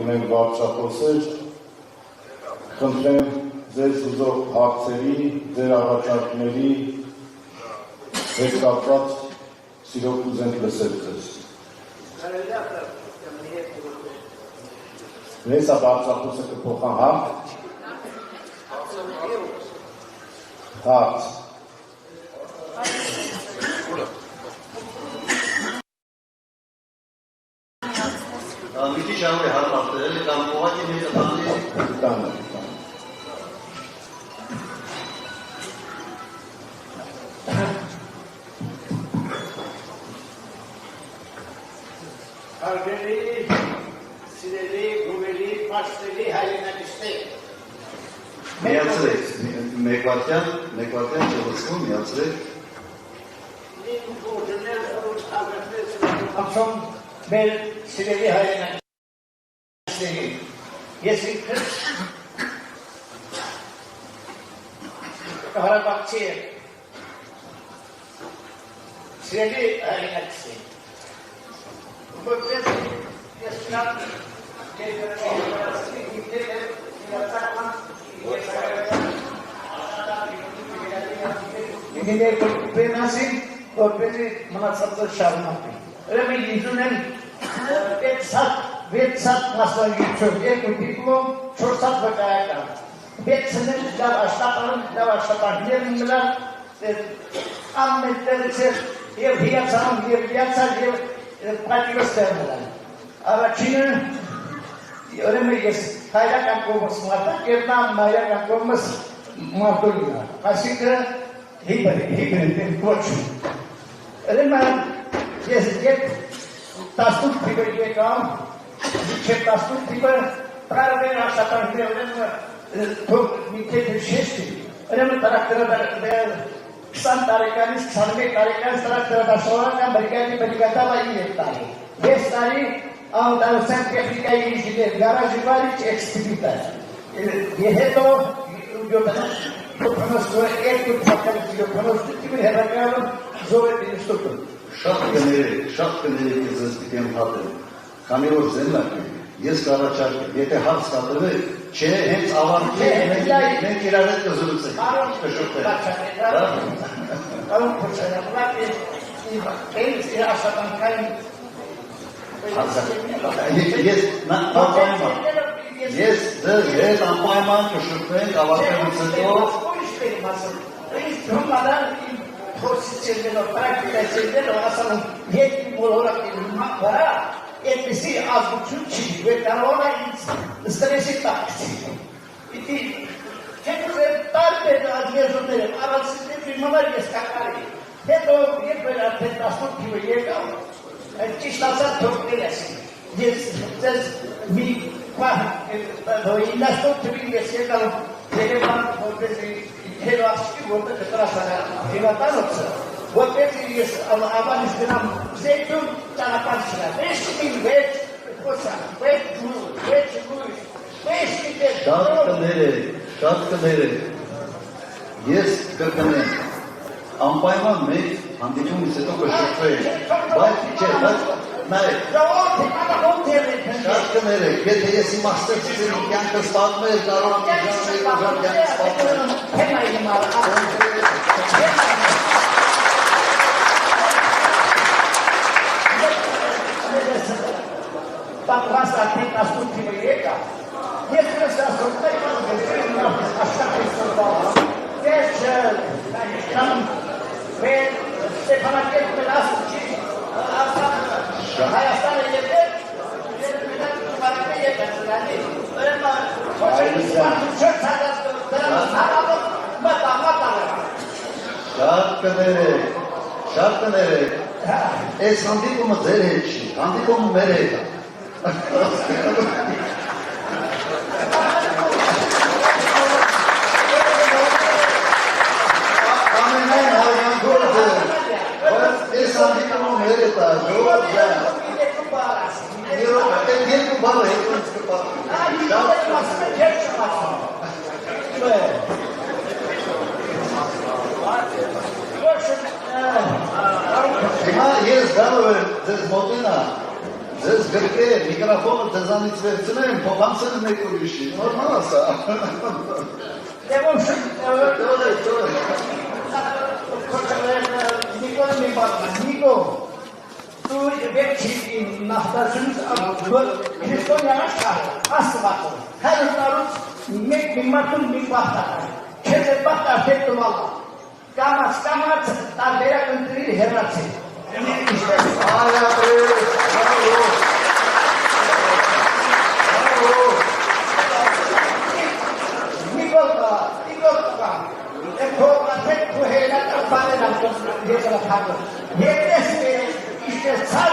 ունենք բարձրախոսեր, խնդրեմ ձեզ ուզող հարցերի, ձեր առաջարկների հետ կապված սիրով կուզենք լսել ձեզ։ Ես բարձրախոսը կփոխան հարց։ Հարց։ Մի շահու է հարմարդել, կամ ուղղակի մի կտանի։ Հարգելի, սիրելի, գովելի, պաշտելի հայրենակիցներ։ Միացրեք, մեկ վարդյան չլսվում, միացրեք։ Իմ գործներ աղրտներ մեր սիրելի հայրենակիցների։ Ես ինքս Ղարաբաղցի եմ։ Սիրելի հայրենակիցներ։ Որպես ես շատ Բենասին, որպեսի մնացածը շարունակի։ Ուրեմն իզուն են 6 մասնագիտություն, 2 դիպլոմ, 4 վկայական։ 6-ն են լավ աշխատանքներ ունենալ, անմետներից և հիացանում, և հիացան, և պատիվը ստեղնելան։ Առաջինը, ուրեմն ես հայրական կողմս մարդակ, և նա մայրական կողմս մարդորինա։ Այսինքն հիբրիդ կոչում։ Ուրեմն ես երբ 18 թիվը եկամ, մինչև 18 թիվը տարբեր աշխատանքներ ուրեմն մի քիչ շեշտի։ Ուրեմն տրակտորադար 20 տարեկանից 21 տարեկանից տրակտորադաշնորհական բրիգադավայի եմ տարի։ 6 տարի անվտանգության տեխնիկայի ինժեներ, գարաժի վարիչ էքսպեդիտոր։ Եվ հետո 72 հերականում զովետ ինստիտուտ։ Շատ կներեք ես ես պիտի եմ հատել, քանի որ զեննակ եմ, ես կառաջարկեմ, եթե հարց կատվեք, չէ, հենց ավարտի մենք իրար հետ կզրուցենք, կշոքվենք։ Կարոն փոչարապլակ ես աշխատանքային ես ձեզ հետ անպայման կշոքվենք, ավարտելուց հետո Խոսիցելնելով, պրակտիկացելնելով, ասանում, երկի մոլորակի վրա, այդպիսի ազգություն չի, որ կարող է ինձ ստրեսի տակցի։ Պիտի, հետո տարբեր ազգեզուները, առանցիների մնար ես կակարի։ Հետո, երբ էր արդեն 18 թիվը եկավ, ճիշտ ասած թողնել ասին։ Ես ձեզ մի պահ, 19 թիվին ես եկավ, Երևան, որպեսի հերոսի որտեղ կտրասանա հիվանդանոցը, որտեղ ես ավանից գնամ զետում ճանապարհը, վեստին վեճ, խոսա, վեճ գույս, շատ կներեք, ես կրկնեմ, անպայման մեկ հանդիպումից հետո կշոքվենք, բայց նայեք, շատ կներեք, եթե ես իմաստեցից եմ կյանքը սպատմել, կարող եմ կյանքը սպատմել։ Պատրաստ արդեն 18 թիվը եկա, ես ես ասում, Ստեփանակերտ ասում չի, Հայաստանը եկել, շատ կներեք, այս հանդիպումը ձեր հետ չի, հանդիպումը մեր հետ է։ Ամենայն հարյանգործը, բայց այս հանդիպումը մեր հետ է, ժողով ջան։ Երկու բառը հետո ինձ կպատմի։ Հիմա ես գալով եմ ձեզ մոտենա, ձեզ գրկե, միկրոֆոնը ձեզանից վերցնեմ, փոխանցել մեկ ուրիշի, նորմալ ասա։ Նիկո, դու վերջի նախտաշունց քրիստոնյա աստվածը, հայրենարուց մեկ միմատուն մի բախտակար, քեզ է բախտար թեկտումալա, կամաց տարբերակ ընտրիր հեռացել, Yes,